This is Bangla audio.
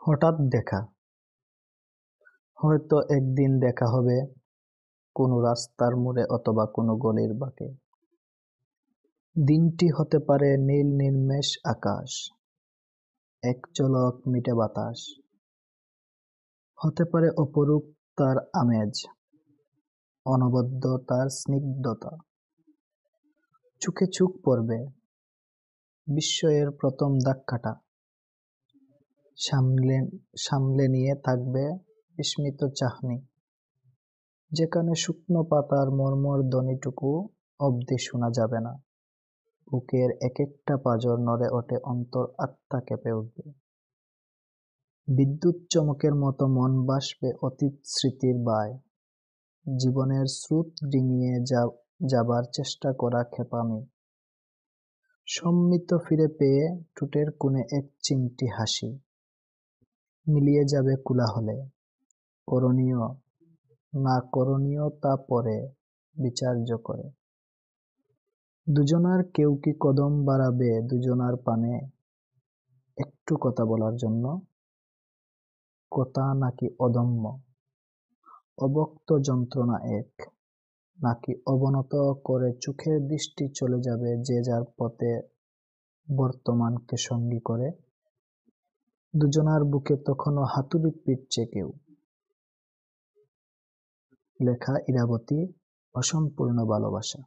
হঠাৎ দেখা, হয়তো একদিন দেখা হবে কোনো রাস্তার মোড়ে অথবা কোনো গলির বাঁকে। দিনটি হতে পারে নীল নির্মেষ আকাশ, এক ঝলক মিঠে বাতাস। হতে পারে অপরূপ তার আমেজ, অনবদ্য তার স্নিগ্ধতা। চোখে চোখ পড়বে, বিস্ময়ের প্রথম ধাক্কাটা। সামলে নিয়ে থাকবে বিস্মিত চাহনি, যেখানে শুকনো পাতার মর্মর ধ্বনিটুকু অবধি শোনা যাবে না। বুকের এক একটা পাঁজর নড়ে ওঠে, অন্তর আত্মা কেঁপে উঠবে। বিদ্যুৎ চমকের মতো মন ভাসবে অতীত স্মৃতির বায়, জীবনের স্রোত ডিঙিয়ে যাবার চেষ্টা করা ক্ষেপামি। সম্মিত ফিরে পেয়ে ঠোঁটের কোণে এক চিমটি হাসি মিলিয়ে যাবে কোলাহলে। করণীয় না করণীয় তা পরে বিচার্য করে। দুজনার কেউ কি কদম বাড়াবে দুজনার পানে, একটু কথা বলার জন্য? কথা নাকি অদম্য অব্যক্ত যন্ত্রণা এক, নাকি অবনত করে চোখের দৃষ্টি চলে যাবে যে যার পথে বর্তমানকে সঙ্গী করে। দুজনার বুকে তখনও হাতুড়ি পিটছে কেউ। লেখা ইরাবতী, অসম্পূর্ণ ভালোবাসা।